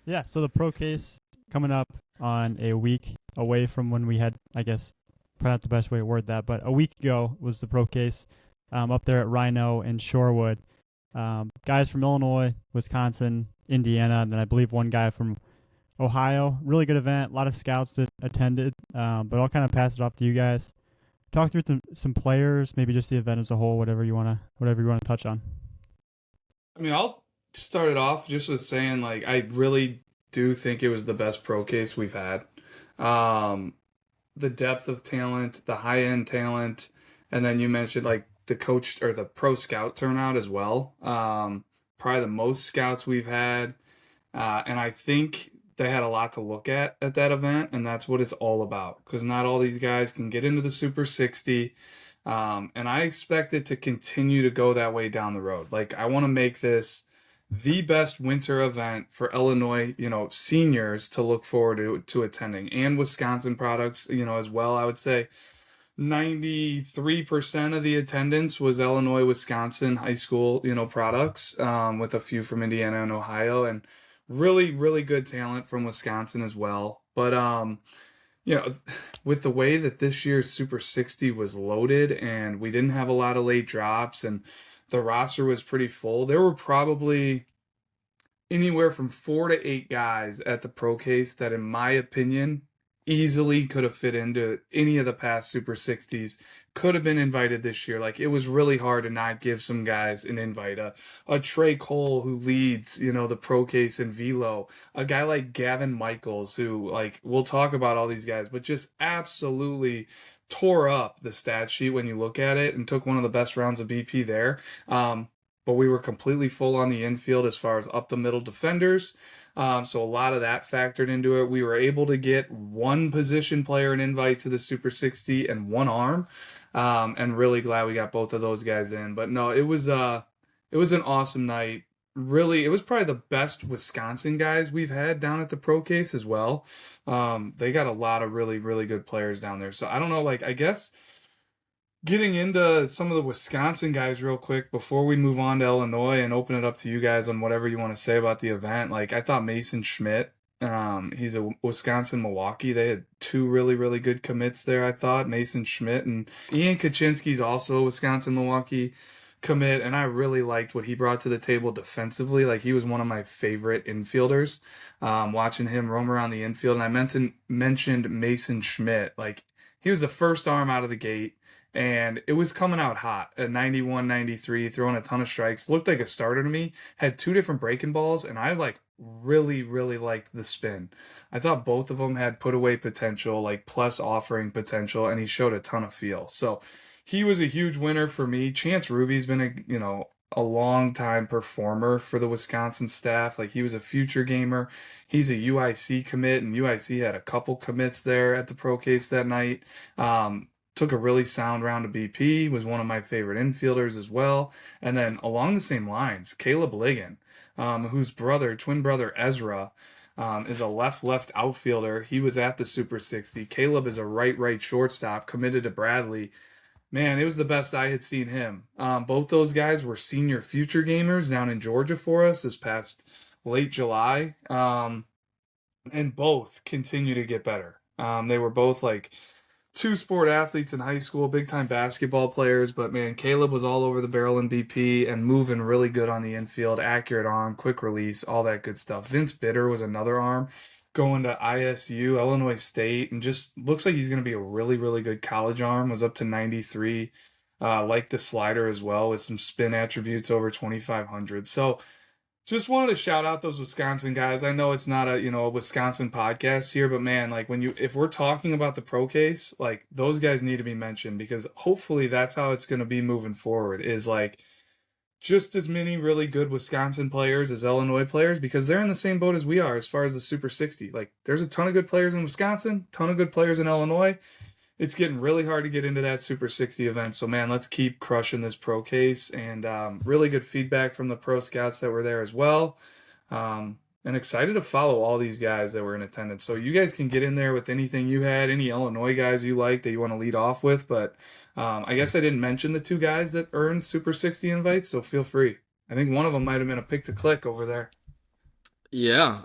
Yeah, so the ProCase coming up on a week away from when we had, I guess, probably not the best way to word that, but a week ago was the ProCase up there at Rhino and Shorewood. Guys from Illinois, Wisconsin, Indiana, and then I believe one guy from Ohio. Really good event. A lot of scouts that attended, but I'll kind of pass it off to you guys. Talk through some players, maybe just the event as a whole, whatever you wanna touch on. I mean, I'll start it off just with saying, like, I really do think it was the best pro case we've had. Um, the depth of talent, the high end talent, and then you mentioned like the coach or the pro scout turnout as well. Probably the most scouts we've had, and I think they had a lot to look at that event, and that's what it's all about. Because not all these guys can get into the Super 60, and I expect it to continue to go that way down the road. Like I want to make this the best winter event for Illinois, seniors to look forward to attending, and Wisconsin products, as well. I would say 93% of the attendance was Illinois, Wisconsin high school, products, with a few from Indiana and Ohio, and really, really good talent from Wisconsin as well. But you know, with the way that this year's Super 60 was loaded and we didn't have a lot of late drops and the roster was pretty full, there were probably anywhere from 4 to 8 guys at the pro case that, in my opinion, easily could have fit into any of the past Super 60s, could have been invited this year. Like, it was really hard to not give some guys an invite. A Trey Cole who leads, the pro case in velo. A guy like Gavin Michaels who, like, we'll talk about all these guys, but just absolutely tore up the stat sheet when you look at it and took one of the best rounds of BP there. But we were completely full on the infield as far as up the middle defenders. So a lot of that factored into it. We were able to get one position player an invite to the Super 60 and one arm, and really glad we got both of those guys in. But no, it was an awesome night. Really, it was probably the best Wisconsin guys we've had down at the Pro Case as well. They got a lot of really, really good players down there. So I don't know, like I guess getting into some of the Wisconsin guys real quick before we move on to Illinois and open it up to you guys on whatever you want to say about the event. Like I thought Mason Schmidt, he's a Wisconsin Milwaukee. They had two really, really good commits there, I thought. Mason Schmidt and Ian Kaczynski's also a Wisconsin Milwaukee commit, and I really liked what he brought to the table defensively. Like he was one of my favorite infielders. Watching him roam around the infield, and I mentioned Mason Schmidt. Like he was the first arm out of the gate and it was coming out hot at 91, 93, throwing a ton of strikes. Looked like a starter to me. Had two different breaking balls, and I like really, really liked the spin. I thought both of them had put away potential, like plus offering potential, and he showed a ton of feel. So he was a huge winner for me. Chance Ruby's been a long time performer for the Wisconsin staff. Like he was a future gamer. He's a UIC commit, and UIC had a couple commits there at the Pro Case that night. Took a really sound round of BP, was one of my favorite infielders as well. And then along the same lines, Caleb Ligon, whose twin brother Ezra, is a left outfielder. He was at the Super 60. Caleb is a right shortstop, committed to Bradley. Man, it was the best I had seen him. Both those guys were senior future gamers down in Georgia for us this past late July. And both continue to get better. They were both like two sport athletes in high school, big time basketball players, but man, Caleb was all over the barrel in BP and moving really good on the infield, accurate arm, quick release, all that good stuff. Vince Bitter was another arm going to ISU, Illinois State, and just looks like he's going to be a really, really good college arm, was up to 93. Like the slider as well with some spin attributes over 2,500. So just wanted to shout out those Wisconsin guys. I know it's not a Wisconsin podcast here, but man, like if we're talking about the pro case, like those guys need to be mentioned because hopefully that's how it's going to be moving forward is like just as many really good Wisconsin players as Illinois players because they're in the same boat as we are as far as the Super 60. Like there's a ton of good players in Wisconsin, ton of good players in Illinois. It's getting really hard to get into that Super 60 event. So, man, let's keep crushing this pro case. And really good feedback from the pro scouts that were there as well. And excited to follow all these guys that were in attendance. So you guys can get in there with anything you had, any Illinois guys you like that you want to lead off with. But I guess I didn't mention the two guys that earned Super 60 invites, so feel free. I think one of them might have been a pick to click over there. Yeah.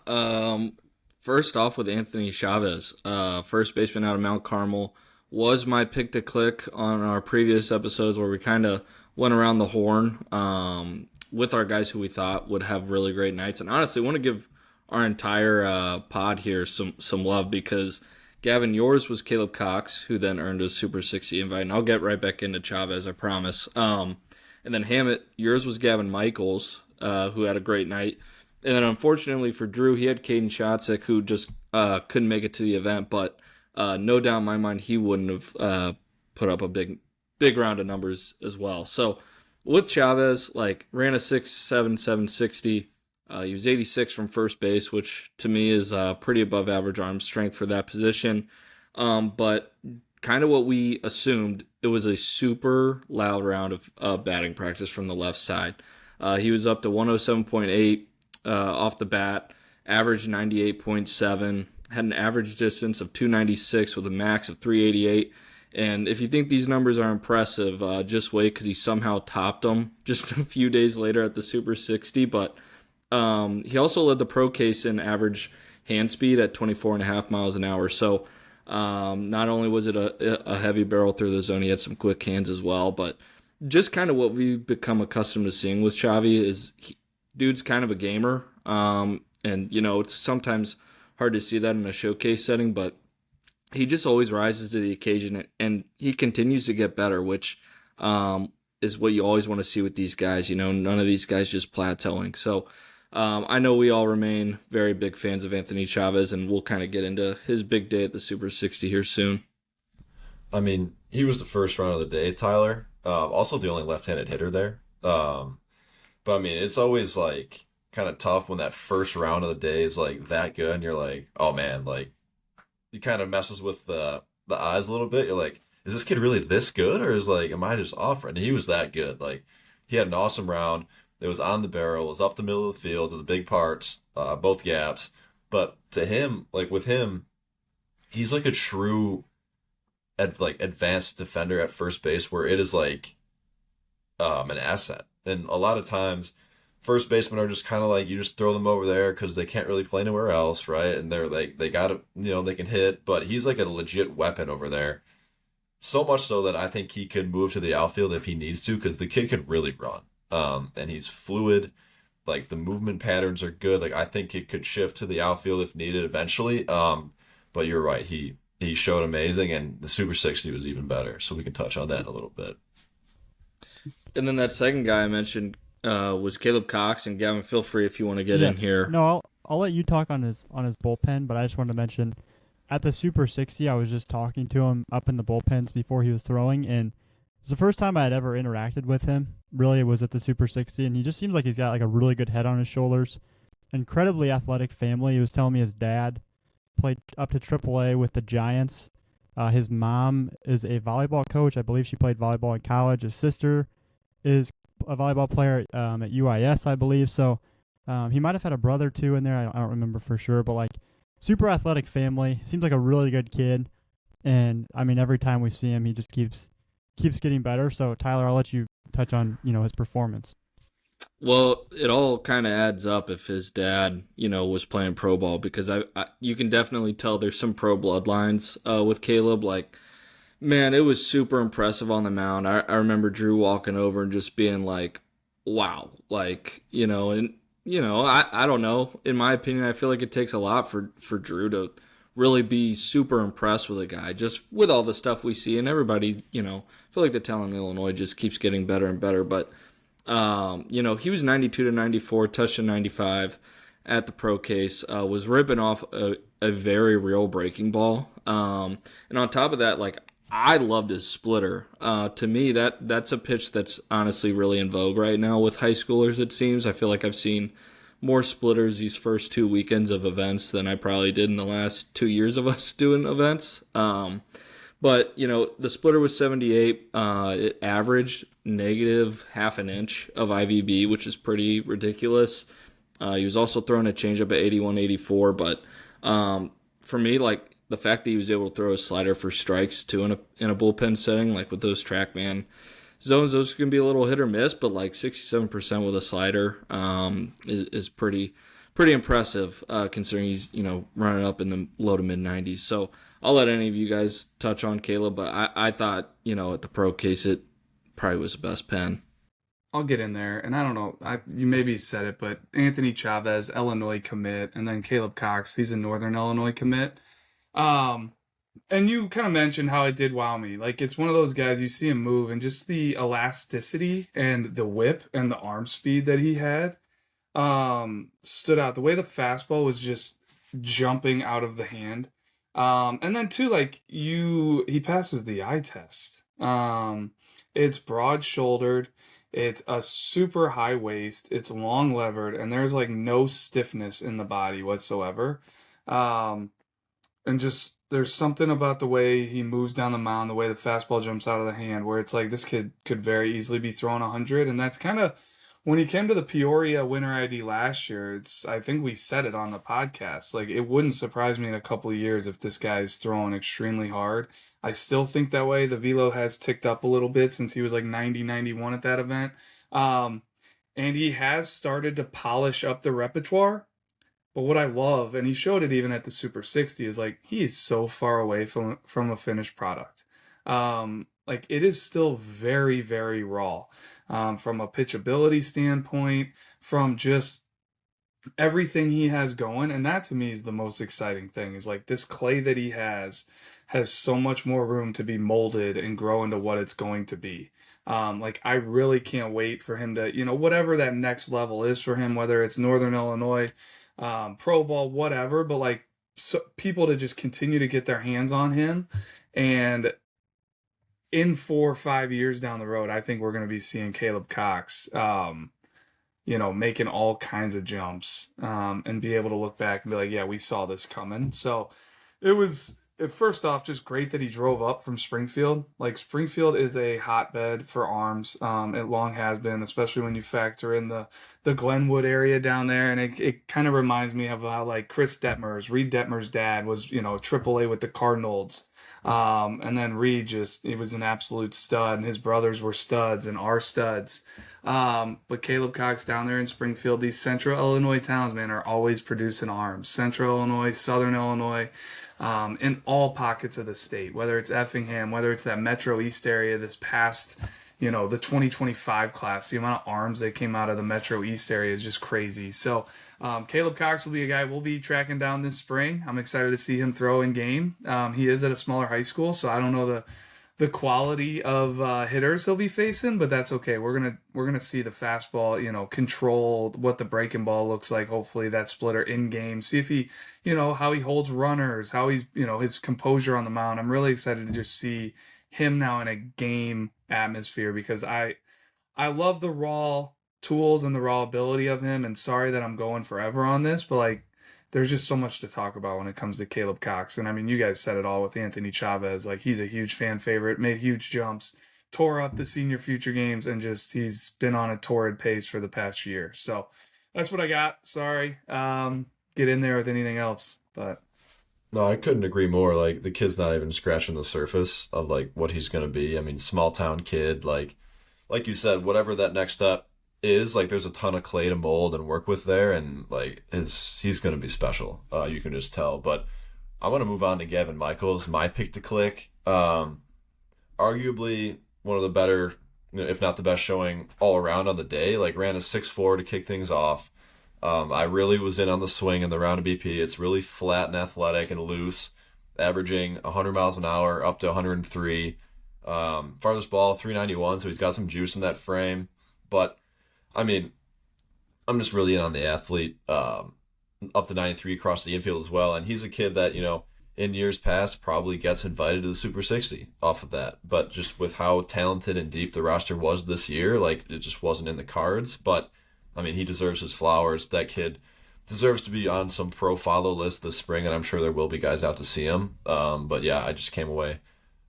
First off with Anthony Chavez, first baseman out of Mount Carmel, was my pick to click on our previous episodes where we kind of went around the horn with our guys who we thought would have really great nights. And honestly, I want to give our entire pod here some love because Gavin, yours was Caleb Cox, who then earned a Super 60 invite. And I'll get right back into Chavez, I promise. And then Hammett, yours was Gavin Michaels, who had a great night. And then unfortunately for Drew, he had Caden Shotzik, who just couldn't make it to the event. But no doubt in my mind, he wouldn't have put up a big round of numbers as well. So with Chavez, like ran a 6.7 760. He was 86 from first base, which to me is pretty above average arm strength for that position. But kind of what we assumed, it was a super loud round of batting practice from the left side. He was up to 107.8 off the bat, average 98.7, had an average distance of 296 with a max of 388. And if you think these numbers are impressive, just wait because he somehow topped them just a few days later at the Super 60. But he also led the ProCase in average hand speed at 24.5 miles an hour. So not only was it a heavy barrel through the zone, he had some quick hands as well. But just kind of what we've become accustomed to seeing with Xavi is dude's kind of a gamer. And, it's sometimes hard to see that in a showcase setting, but he just always rises to the occasion and he continues to get better, which is what you always want to see with these guys. None of these guys just plateauing. So I know we all remain very big fans of Anthony Chavez, and we'll kind of get into his big day at the Super 60 here soon. I mean, he was the first run of the day, Tyler. Also the only left-handed hitter there. But I mean, it's always like kind of tough when that first round of the day is like that good, and you're like, oh man, like it kind of messes with the eyes a little bit. You're like, is this kid really this good, or is like, am I just off? And he was that good. Like, he had an awesome round. It was on the barrel. It was up the middle of the field to the big parts, both gaps. But to him, like with him, he's like a true, advanced defender at first base, where it is like an asset. And a lot of times, first basemen are just kind of like, you just throw them over there because they can't really play anywhere else, right? And they're like, they got to, they can hit, but he's like a legit weapon over there. So much so that I think he could move to the outfield if he needs to, because the kid could really run. And he's fluid. Like, the movement patterns are good. Like, I think it could shift to the outfield if needed eventually. But you're right. He showed amazing, and the Super 60 was even better. So we can touch on that in a little bit. And then that second guy I mentioned was Caleb Cox. And Gavin, feel free if you want to get in here. No, I'll let you talk on his bullpen, but I just wanted to mention at the Super 60, I was just talking to him up in the bullpens before he was throwing, and it was the first time I had ever interacted with him. Really, it was at the Super 60, and he just seems like he's got like a really good head on his shoulders. Incredibly athletic family. He was telling me his dad played up to AAA with the Giants. His mom is a volleyball coach. I believe she played volleyball in college. His sister is a volleyball player at UIS, I believe. So he might have had a brother too in there. I don't remember for sure, but like super athletic family. Seems like a really good kid. And I mean, every time we see him, he just keeps getting better. So Tyler, I'll let you touch on his performance. Well, it all kind of adds up if his dad, was playing pro ball, because you can definitely tell there's some pro bloodlines with Caleb. Like, man, it was super impressive on the mound. I remember Drew walking over and just being like, wow. Like, and, I don't know. In my opinion, I feel like it takes a lot for Drew to really be super impressed with a guy, just with all the stuff we see. And everybody, I feel like the talent in Illinois just keeps getting better and better. But, he was 92 to 94, touched to 95 at the ProCase, was ripping off a very real breaking ball. And on top of that, like, I loved his splitter. To me, that's a pitch that's honestly really in vogue right now with high schoolers, it seems. I feel like I've seen more splitters these first 2 weekends of events than I probably did in the last 2 years of us doing events. But, the splitter was 78. It averaged negative half an inch of IVB, which is pretty ridiculous. He was also throwing a changeup at 81, 84. But for me, like, the fact that he was able to throw a slider for strikes too in a bullpen setting, like with those TrackMan zones, those can be a little hit or miss, but like 67% with a slider is pretty pretty impressive considering he's, running up in the low to mid 90s. So I'll let any of you guys touch on Caleb, but I thought, at the ProCase, it probably was the best pen. I'll get in there, and I don't know, you maybe said it, but Anthony Chavez, Illinois commit, and then Caleb Cox, he's a Northern Illinois commit. And you kind of mentioned how it did wow me. Like, it's one of those guys, you see him move, and just the elasticity and the whip and the arm speed that he had stood out. The way the fastball was just jumping out of the hand. And then, too, like, he passes the eye test. It's broad-shouldered. It's a super high waist. It's long levered, and there's like no stiffness in the body whatsoever. And just there's something about the way he moves down the mound, the way the fastball jumps out of the hand, where it's like this kid could very easily be throwing 100. And that's kind of when he came to the Peoria Winter ID last year. I think we said it on the podcast. Like, it wouldn't surprise me in a couple of years if this guy's throwing extremely hard. I still think that way. The velo has ticked up a little bit since he was like 90, 91 at that event. And he has started to polish up the repertoire. But what I love, and he showed it even at the Super 60, is like he is so far away from a finished product. Like, it is still very, very raw from a pitchability standpoint, from just everything he has going. And that to me is the most exciting thing, is like this clay that he has so much more room to be molded and grow into what it's going to be. Like, I really can't wait for him to, whatever that next level is for him, whether it's Northern Illinois, pro ball, whatever, but like people to just continue to get their hands on him. And in 4 or 5 years down the road, I think we're going to be seeing Caleb Cox, making all kinds of jumps, and be able to look back and be like, yeah, we saw this coming. So it was, first off, just great that he drove up from Springfield. Like, Springfield is a hotbed for arms. It long has been, especially when you factor in the Glenwood area down there. And it kind of reminds me of how, like, Reed Detmer's dad was, AAA with the Cardinals. And then Reed he was an absolute stud, and his brothers were studs and are studs. But Caleb Cox down there in Springfield, these Central Illinois towns, man, are always producing arms. Central Illinois, Southern Illinois, in all pockets of the state, whether it's Effingham, whether it's that Metro East area this past, the 2025 class, the amount of arms that came out of the Metro East area is just crazy. So Caleb Cox will be a guy we'll be tracking down this spring. I'm excited to see him throw in game. He is at a smaller high school, so I don't know the quality of hitters he'll be facing, but that's okay. We're gonna see the fastball, control what the breaking ball looks like. Hopefully that splitter in game. See if he, how he holds runners, how he's, his composure on the mound. I'm really excited to just see him now in a game atmosphere, because I love the raw tools and the raw ability of him. And sorry that I'm going forever on this, but like, there's just so much to talk about when it comes to Caleb Cox. And I mean, you guys said it all with Anthony Chavez. Like, he's a huge fan favorite, made huge jumps, tore up the senior future games, and just he's been on a torrid pace for the past year. So that's what I got. Sorry. Get in there with anything else, but no, I couldn't agree more. Like, the kid's not even scratching the surface of like what he's gonna be. I mean, small town kid, like you said, whatever that next step is, like, there's a ton of clay to mold and work with there, and like he's gonna be special. You can just tell. But I want to move on to Gavin Michaels, my pick to click. Arguably one of the better, if not the best showing all around on the day. Like, ran a 6.4 to kick things off. I really was in on the swing in the round of BP. It's really flat and athletic and loose, averaging 100 miles an hour up to 103. Farthest ball 391, so he's got some juice in that frame. But I mean, I'm just really in on the athlete, up to 93 across the infield as well. And he's a kid that, in years past probably gets invited to the Super 60 off of that. But just with how talented and deep the roster was this year, like, it just wasn't in the cards. But I mean, he deserves his flowers. That kid deserves to be on some pro follow list this spring, and I'm sure there will be guys out to see him. But yeah, I just came away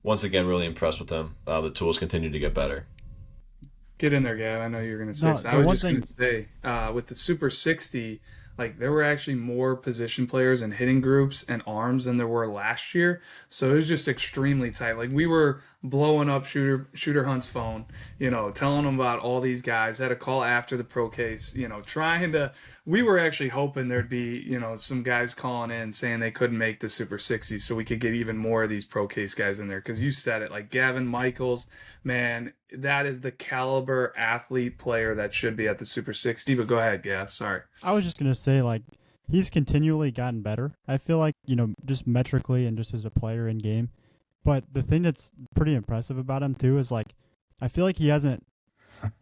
once again really impressed with him. The tools continue to get better. Get in there, Gav. I know you were going to say something. I was just going to say, with the Super 60, like, there were actually more position players and hitting groups and arms than there were last year. So it was just extremely tight. Like, we were blowing up Shooter Hunt's phone, telling him about all these guys. Had a call after the ProCase, trying to we were actually hoping there'd be, some guys calling in saying they couldn't make the Super 60 so we could get even more of these ProCase guys in there. Because you said it, like Gavin Michaels, man, that is the caliber athlete player that should be at the Super 60. But go ahead, Gav. Sorry. I was just going to say, like, he's continually gotten better. I feel like, just metrically and just as a player in game. But the thing that's pretty impressive about him, too, is, like, I feel like he hasn't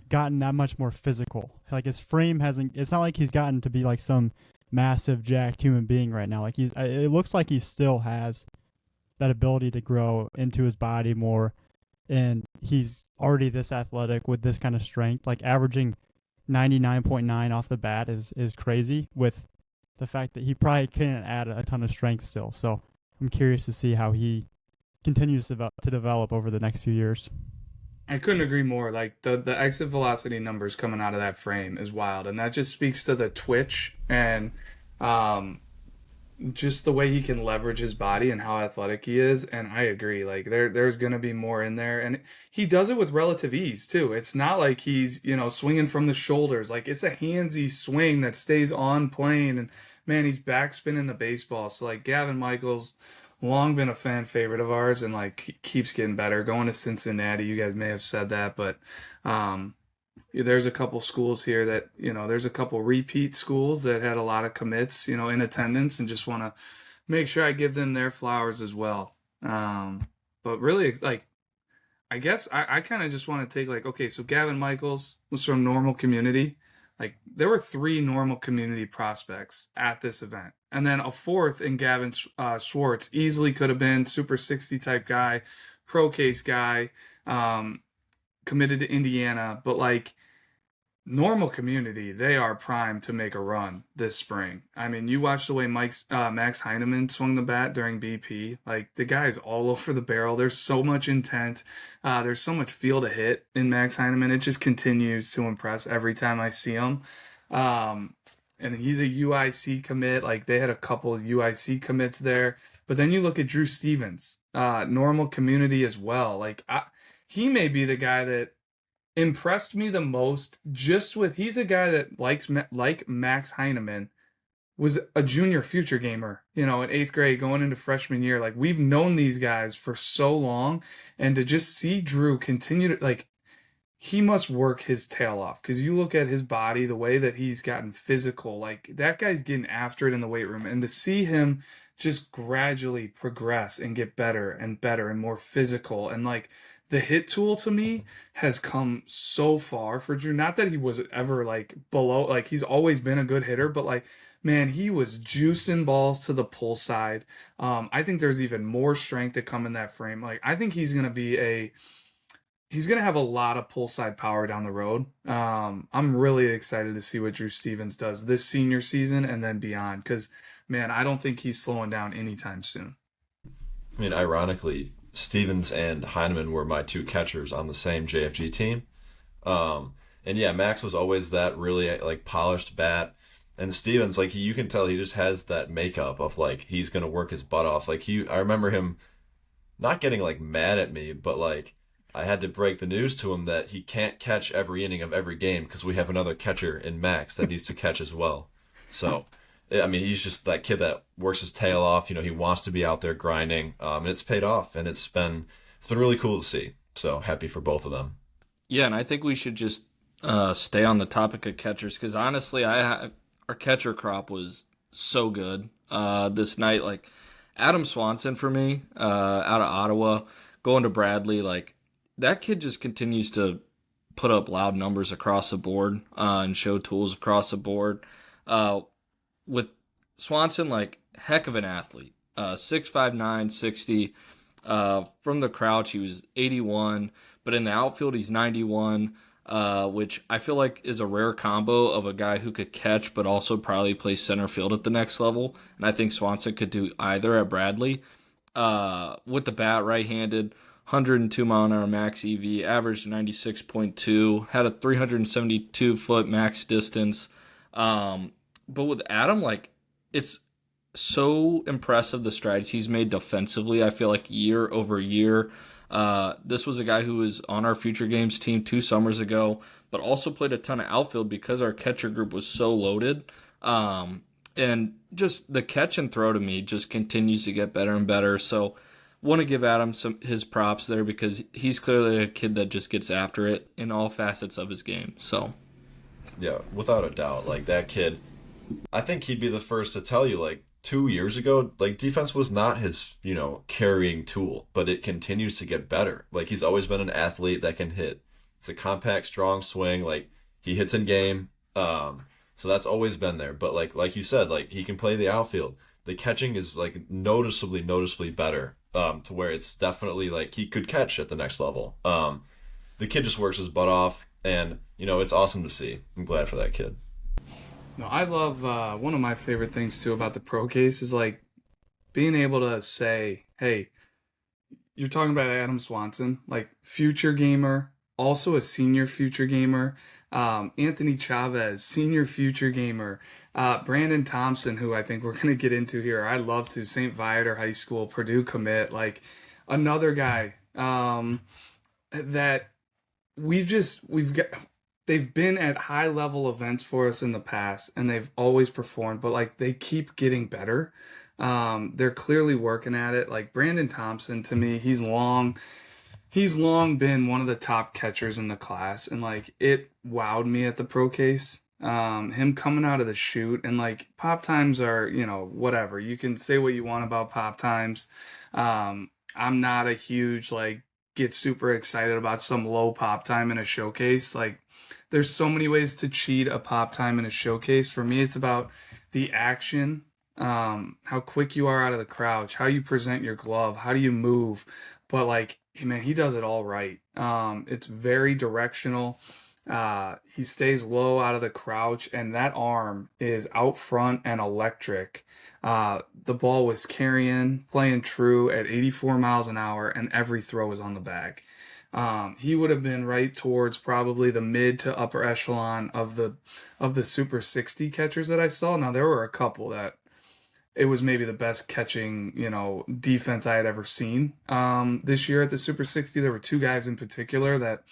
gotten that much more physical. Like, his frame hasn't, it's not like he's gotten to be, like, some massive, jacked human being right now. Like, it looks like he still has that ability to grow into his body more. And he's already this athletic with this kind of strength. Like, averaging 99.9 off the bat is crazy, with the fact that he probably can't add a ton of strength still. So I'm curious to see how he continues to develop over the next few years. I couldn't agree more. Like the exit velocity numbers coming out of that frame is wild, and that just speaks to the twitch and just the way he can leverage his body and how athletic he is. And I agree. Like there's gonna be more in there, and he does it with relative ease too. It's not like he's swinging from the shoulders. Like it's a handsy swing that stays on plane, and man, he's backspinning the baseball. So like Gavin Michaels, long been a fan favorite of ours, and like keeps getting better. Going to Cincinnati, you guys may have said that, but there's a couple schools here that there's a couple repeat schools that had a lot of commits in attendance, and just want to make sure I give them their flowers as well. But really, like, I guess I kind of just want to take, like, okay, so Gavin Michaels was from normal community. Like, there were 3 normal community prospects at this event. And then a 4th in Gavin Schwartz easily could have been Super 60 type guy, ProCase guy, committed to Indiana. But, like, normal community, they are primed to make a run this spring. I mean, you watch the way Max Heineman swung the bat during BP. Like, the guy's all over the barrel. There's so much intent. There's so much feel to hit in Max Heineman. It just continues to impress every time I see him. And he's a UIC commit. Like, they had a couple of UIC commits there. But then you look at Drew Stevens, normal community as well. Like, he may be the guy that impressed me the most, just with, he's a guy that like Max Heineman was a junior future gamer, in 8th grade going into freshman year. Like, we've known these guys for so long, and to just see Drew continue to, like, he must work his tail off, because you look at his body, the way that he's gotten physical, like, that guy's getting after it in the weight room, and to see him just gradually progress and get better and better and more physical, and like, the hit tool to me has come so far for Drew. Not that he was ever like below, like he's always been a good hitter, but like, man, he was juicing balls to the pull side. I think there's even more strength to come in that frame. Like, I think he's going to have a lot of pull side power down the road. I'm really excited to see what Drew Stevens does this senior season and then beyond, because, man, I don't think he's slowing down anytime soon. I mean, ironically, Stevens and Heineman were my 2 catchers on the same JFG team. And yeah, Max was always that really like polished bat. And Stevens, like, you can tell he just has that makeup of like, he's going to work his butt off. Like, I remember him not getting like mad at me, but like, I had to break the news to him that he can't catch every inning of every game because we have another catcher in Max that needs to catch as well. So, I mean, he's just that kid that works his tail off. He wants to be out there grinding, and it's paid off, and it's been really cool to see. So happy for both of them. Yeah, and I think we should just stay on the topic of catchers, because honestly, our catcher crop was so good this night. Like, Adam Swanson for me, out of Ottawa, going to Bradley, like, that kid just continues to put up loud numbers across the board and show tools across the board. With Swanson, like, heck of an athlete. 6'5", 60. From the crouch, he was 81. But in the outfield, he's 91, which I feel like is a rare combo of a guy who could catch but also probably play center field at the next level. And I think Swanson could do either at Bradley. With the bat, right-handed, 102 mile an hour max EV, averaged 96.2, had a 372-foot max distance. But with Adam, like, it's so impressive the strides he's made defensively. I feel like year over year. This was a guy who was on our Future Games team 2 summers ago, but also played a ton of outfield because our catcher group was so loaded. And just the catch and throw to me just continues to get better and better. So want to give Adam his props there because he's clearly a kid that just gets after it in all facets of his game. So yeah, without a doubt, like that kid, I think he'd be the first to tell you, like 2 years ago, like defense was not his, carrying tool, but it continues to get better. Like he's always been an athlete that can hit. It's a compact, strong swing. Like he hits in game. So that's always been there. But like you said, like he can play the outfield. The catching is like noticeably better. To where it's definitely like he could catch at the next level. The kid just works his butt off, and it's awesome to see. I'm glad for that kid. No, I love one of my favorite things too about the ProCase is like being able to say, hey, you're talking about Adam Swanson, like future gamer, also a senior future gamer. Anthony Chavez, senior future gamer. Brandon Thompson, who I think we're going to get into here. I love to. St. Viator High School, Purdue commit. Like another guy that we've got. They've been at high level events for us in the past, and they've always performed. But like they keep getting better. They're clearly working at it. Like Brandon Thompson, to me, he's long been one of the top catchers in the class, and like it wowed me at the ProCase. Him coming out of the chute, and like pop times are, whatever. You can say what you want about pop times. I'm not a huge like get super excited about some low pop time in a showcase. Like there's so many ways to cheat a pop time in a showcase. For me, it's about the action, how quick you are out of the crouch, how you present your glove, how do you move. But like, man, he does it all right. It's very directional. He stays low out of the crouch, and that arm is out front and electric. The ball was playing true at 84 miles an hour, and every throw was on the bag. He would have been right towards probably the mid to upper echelon of the Super 60 catchers that I saw. Now, there were a couple that it was maybe the best catching, defense I had ever seen this year at the Super 60. There were two guys in particular that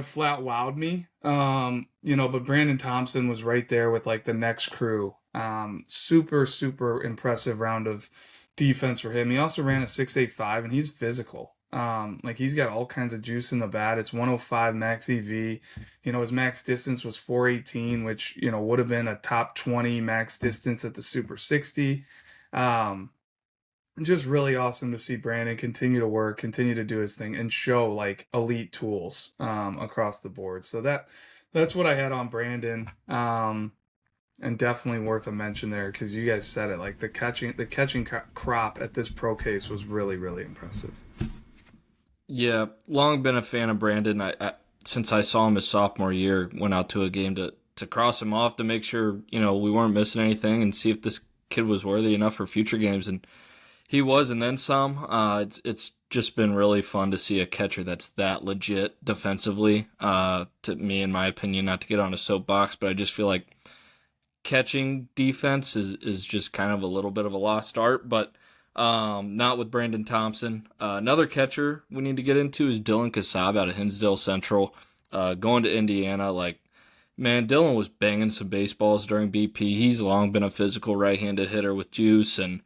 flat wowed me. But Brandon Thompson was right there with like the next crew. Super, super impressive round of defense for him. He also ran a 6.85, and he's physical. Like he's got all kinds of juice in the bat. It's 105 max EV. His max distance was 418, which, would have been a top 20 max distance at the Super 60. Just really awesome to see Brandon continue to work, continue to do his thing, and show like elite tools across the board. So that's what I had on Brandon. And definitely worth a mention there because you guys said it. Like the catching crop at this ProCase was really, really impressive. Yeah, long been a fan of Brandon. I since I saw him his sophomore year, went out to a game to cross him off to make sure we weren't missing anything and see if this kid was worthy enough for future games, and he was, and then some. It's just been really fun to see a catcher that's that legit defensively. To me, in my opinion, not to get on a soapbox, but I just feel like catching defense is just kind of a little bit of a lost art, but not with Brandon Thompson. Another catcher we need to get into is Dylan Kassab out of Hinsdale Central, going to Indiana. Like, man, Dylan was banging some baseballs during BP. He's long been a physical right-handed hitter with juice, and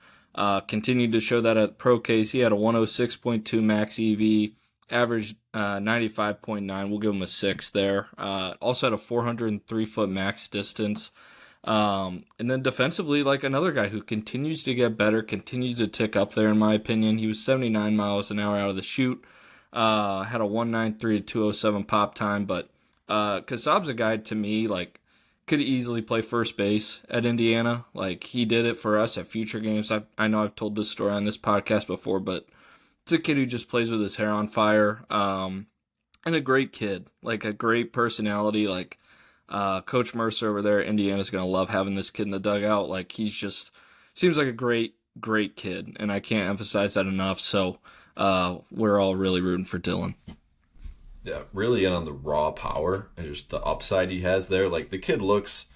continued to show that at ProCase. He had a 106.2 max EV, averaged 95.9. We'll give him a 6 there. Also had a 403-foot max distance. And then defensively, like another guy who continues to get better, continues to tick up there in my opinion. He was 79 miles an hour out of the chute, had a 193 to 207 pop time, but Kassab's a guy to me, like, could easily play first base at Indiana. Like, he did it for us at future games. I know I've told this story on this podcast before, but it's a kid who just plays with his hair on fire, and a great kid, like a great personality. Like, Coach Mercer over there at Indiana is going to love having this kid in the dugout. Like, he's just seems like a great kid, and I can't emphasize that enough. So we're all really rooting for Dylan. Yeah, really in on the raw power and just the upside he has there. Like, the kid looks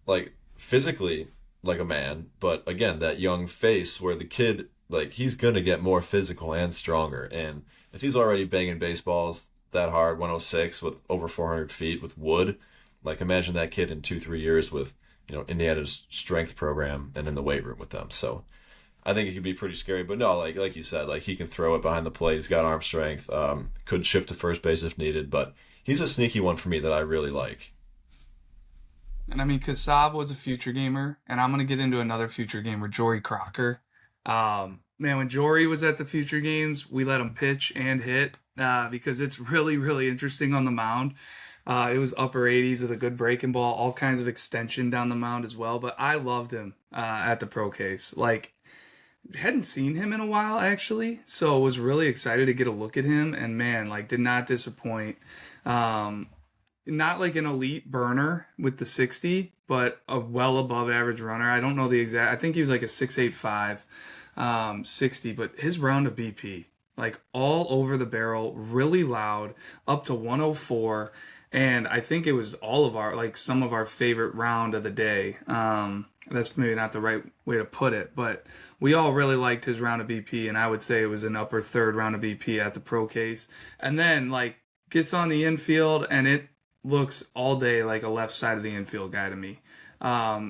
like physically like a man, but again, that young face where the kid, like, he's going to get more physical and stronger. And if he's already banging baseballs that hard, 106 with over 400 feet with wood, like, imagine that kid in 2-3 years with Indiana's strength program and in the weight room with them. So I think it could be pretty scary. But no, like you said, like he can throw it behind the plate. He's got arm strength. Could shift to first base if needed. But he's a sneaky one for me that I really like. And I mean, Kasav was a future gamer, and I'm going to get into another future gamer, Jory Crocker. Man, when Jory was at the future games, we let him pitch and hit because it's really, really interesting on the mound. It was upper 80s with a good breaking ball, all kinds of extension down the mound as well. But I loved him at the ProCase. Like, hadn't seen him in a while, actually, so was really excited to get a look at him. And, man, like, did not disappoint. Not like an elite burner with the 60, but a well above average runner. I don't know the exact. I think he was like a 6.85, 60, but his round of BP, like all over the barrel, really loud, up to 104. And I think it was all of our, like some of our favorite round of the day. That's maybe not the right way to put it, but we all really liked his round of BP, and I would say it was an upper third round of BP at the ProCase. And then like gets on the infield, and it looks all day like a left side of the infield guy to me.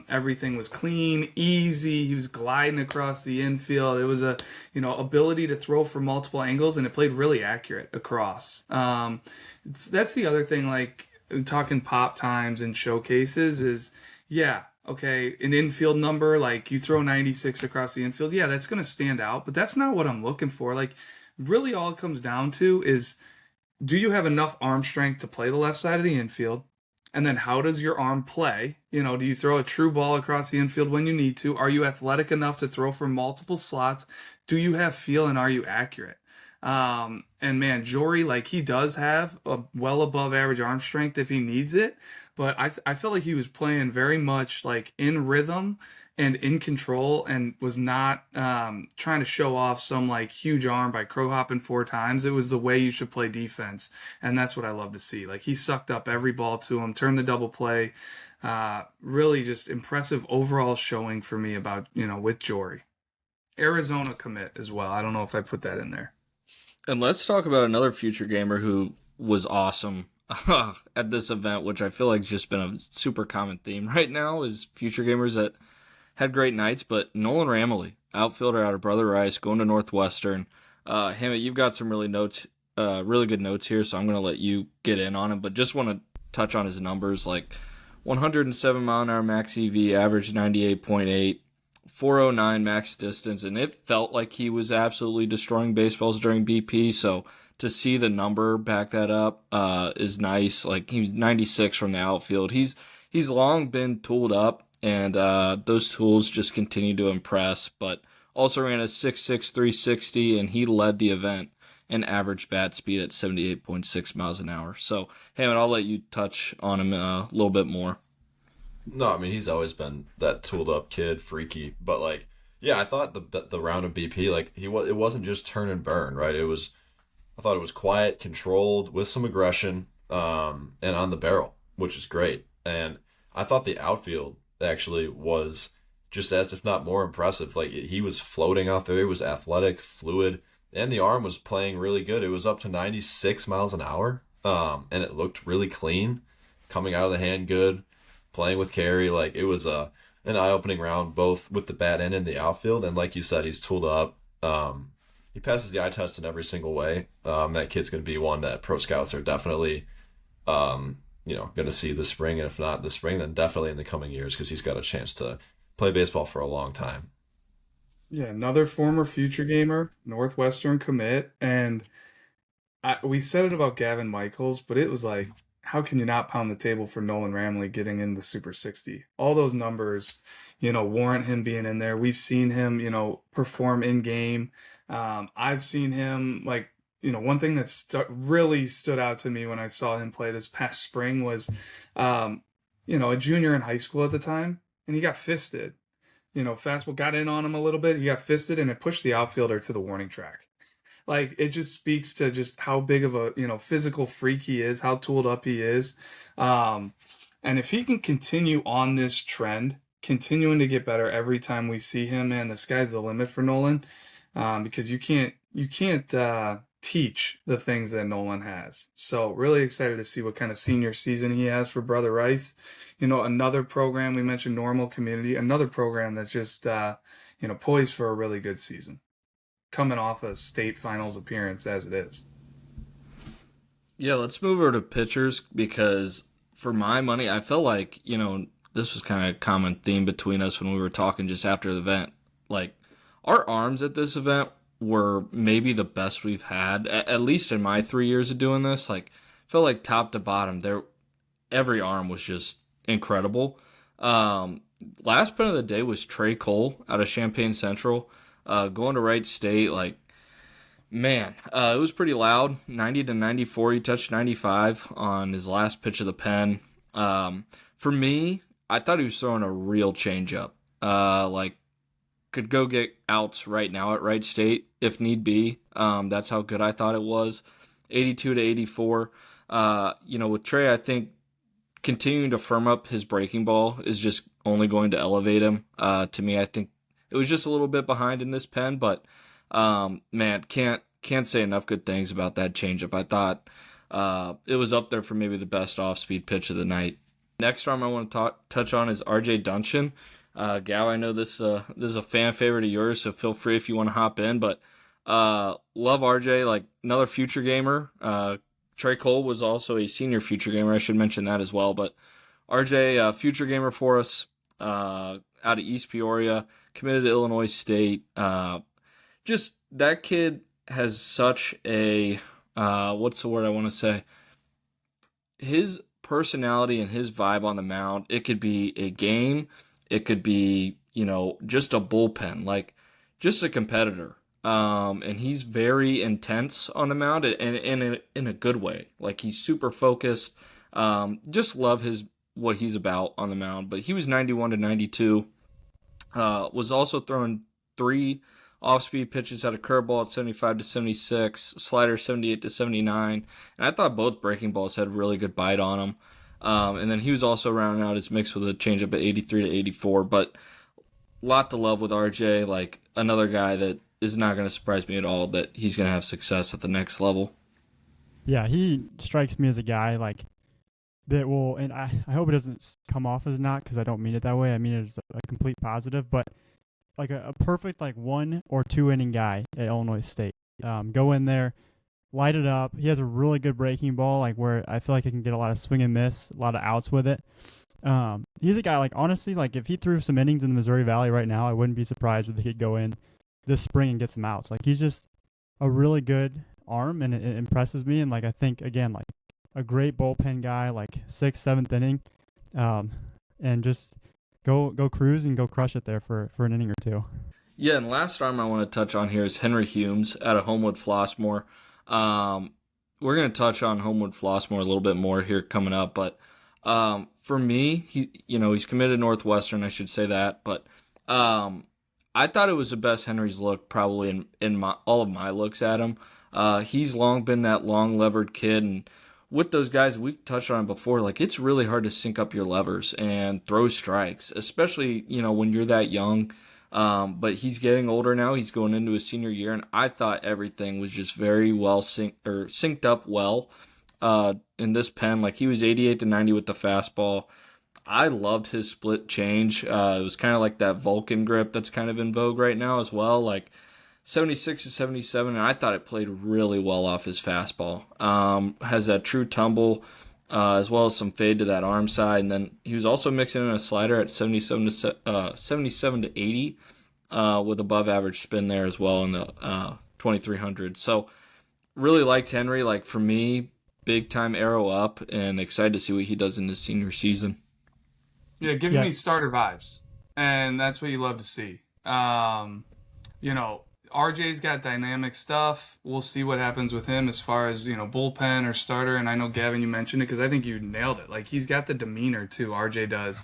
Everything was clean, easy. He was gliding across the infield. It was a, ability to throw from multiple angles, and it played really accurate across. That's the other thing, like talking pop times and showcases is, yeah, okay, an infield number, like you throw 96 across the infield. Yeah, that's going to stand out, but that's not what I'm looking for. Like really all it comes down to is, do you have enough arm strength to play the left side of the infield? And then how does your arm play? Do you throw a true ball across the infield when you need to? Are you athletic enough to throw from multiple slots? Do you have feel, and are you accurate? And man, Jory, like he does have a well above average arm strength if he needs it. But I felt like he was playing very much like in rhythm and in control, and was not trying to show off some like huge arm by crow hopping 4 times. It was the way you should play defense, and that's what I love to see. Like he sucked up every ball to him, turned the double play. Really just impressive overall showing for me about with Jory. Arizona commit as well. I don't know if I put that in there. And let's talk about another future gamer who was awesome at this event, which I feel like has just been a super common theme right now, is future gamers that had great nights. But Nolan Ramley, outfielder out of Brother Rice, going to Northwestern. Hammett, you've got some really good notes here, so I'm going to let you get in on him. But just want to touch on his numbers, like 107 mile an hour max EV, average 98.8, 409 max distance, and it felt like he was absolutely destroying baseballs during BP. So to see the number back that up is nice. Like he was 96 from the outfield. He's long been tooled up, and those tools just continue to impress, but also ran a 6.6 360, and he led the event and average bat speed at 78.6 miles an hour. So, Hammond, I'll let you touch on him a little bit more. No, I mean, he's always been that tooled up kid, freaky, but like, yeah, I thought the round of BP, like it wasn't just turn and burn, right? I thought it was quiet, controlled, with some aggression, and on the barrel, which is great. And I thought the outfield actually was just as, if not more impressive. Like he was floating out there. He was athletic, fluid, and the arm was playing really good. It was up to 96 miles an hour, and it looked really clean, coming out of the hand good, playing with carry. Like it was an eye-opening round, both with the bat and in the outfield. And like you said, he's tooled up. He passes the eye test in every single way. That kid's going to be one that pro scouts are definitely going to see this spring, and if not this spring, then definitely in the coming years, because he's got a chance to play baseball for a long time. Yeah, another former future gamer, Northwestern commit, and we said it about Gavin Michaels, but it was like, how can you not pound the table for Nolan Ramley getting in the Super 60? All those numbers, warrant him being in there. We've seen him, perform in game. I've seen him like, one thing that really stood out to me when I saw him play this past spring was, a junior in high school at the time, and he got fisted. Fastball got in on him a little bit. He got fisted, and it pushed the outfielder to the warning track. Like, it just speaks to just how big of a, physical freak he is, how tooled up he is. And if he can continue on this trend, continuing to get better every time we see him, man, the sky's the limit for Nolan. Because you can't teach the things that Nolan has. So really excited to see what kind of senior season he has for Brother Rice. Another program, we mentioned Normal Community, another program that's just, poised for a really good season, coming off a state finals appearance as it is. Yeah, let's move over to pitchers because for my money, I felt like, this was kind of a common theme between us when we were talking just after the event. Like, our arms at this event were maybe the best we've had, at least in my 3 years of doing this. Like, felt like top to bottom, every arm was just incredible. Last pin of the day was Trey Cole out of Champaign Central, going to Wright State. Like, man, it was pretty loud. 90 to 94. He touched 95 on his last pitch of the pen. For me, I thought he was throwing a real changeup. Could go get outs right now at Wright State if need be. That's how good I thought it was. 82 to 84. With Trey, I think continuing to firm up his breaking ball is just only going to elevate him. To me, I think it was just a little bit behind in this pen, but man, can't say enough good things about that changeup. I thought it was up there for maybe the best off-speed pitch of the night. Next arm I want to touch on is RJ Duncan. Gal, I know this is a fan favorite of yours, so feel free if you want to hop in. But love RJ, like another future gamer. Trey Cole was also a senior future gamer. I should mention that as well. But RJ, future gamer for us, out of East Peoria, committed to Illinois State. Just that kid has such a what's the word I want to say? His personality and his vibe on the mound. It could be a game. It could be, just a bullpen, like just a competitor. And he's very intense on the mound and in a good way. Like he's super focused. Just love what he's about on the mound. But he was 91 to 92. Was also throwing 3 off-speed pitches, had a curveball at 75 to 76, slider 78 to 79. And I thought both breaking balls had really good bite on them. And then he was also rounding out his mix with a changeup at 83 to 84. But a lot to love with RJ, like another guy that is not going to surprise me at all that he's going to have success at the next level. Yeah, he strikes me as a guy like that will, and I hope it doesn't come off as not because I don't mean it that way. I mean it as a complete positive, but like a perfect like 1 or 2 inning guy at Illinois State. Go in there, light it up. He has a really good breaking ball, like where I feel like he can get a lot of swing and miss, a lot of outs with it. He's a guy like honestly, like if he threw some innings in the Missouri Valley right now, I wouldn't be surprised if he could go in this spring and get some outs. Like he's just a really good arm, and it impresses me. And like I think again, like a great bullpen guy, like 6th, 7th inning, and just go cruise and go crush it there for an inning or 2. Yeah, and last arm I want to touch on here is Henry Humes out of Homewood Flossmoor. We're going to touch on Homewood Flossmoor a little bit more here coming up, but for me, he's committed to Northwestern, I should say that, but I thought it was the best Henry's look probably in all of my looks at him. He's long been that long levered kid, and with those guys, we've touched on it before, like it's really hard to sync up your levers and throw strikes, especially, when you're that young. But he's getting older now. He's going into his senior year, and I thought everything was just very well synced up well in this pen. Like he was 88 to 90 with the fastball. I loved his split change. It was kind of like that Vulcan grip that's kind of in vogue right now as well. Like 76 to 77, and I thought it played really well off his fastball. Has that true tumble, as well as some fade to that arm side, and then he was also mixing in a slider at 77 to 80, with above average spin there as well in the 2300. So really liked Henry. Like for me, big time arrow up, and excited to see what he does in his senior season. Yeah, giving me starter vibes, and that's what you love to see. RJ's got dynamic stuff. We'll see what happens with him as far as, bullpen or starter. And I know, Gavin, you mentioned it because I think you nailed it. Like, he's got the demeanor, too, RJ does,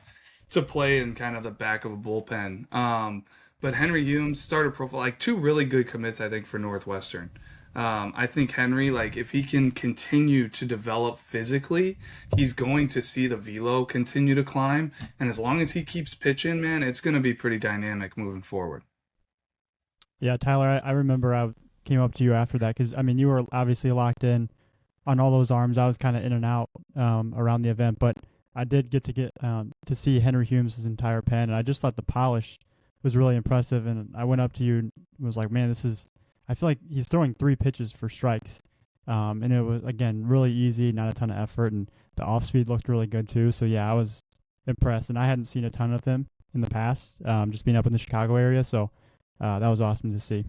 to play in kind of the back of a bullpen. But Henry Humes, starter profile, like 2 really good commits, I think, for Northwestern. I think Henry, like, if he can continue to develop physically, he's going to see the velo continue to climb. And as long as he keeps pitching, man, it's going to be pretty dynamic moving forward. Yeah, Tyler, I remember came up to you after that? Because, I mean, you were obviously locked in on all those arms. I was kind of in and out around the event, but I did get to see Henry Humes' entire pen, and I just thought the polish was really impressive. And I went up to you and was like, man, I feel like he's throwing 3 pitches for strikes. And it was, again, really easy, not a ton of effort, and the off speed looked really good too. So yeah, I was impressed, and I hadn't seen a ton of him in the past, just being up in the Chicago area. So that was awesome to see.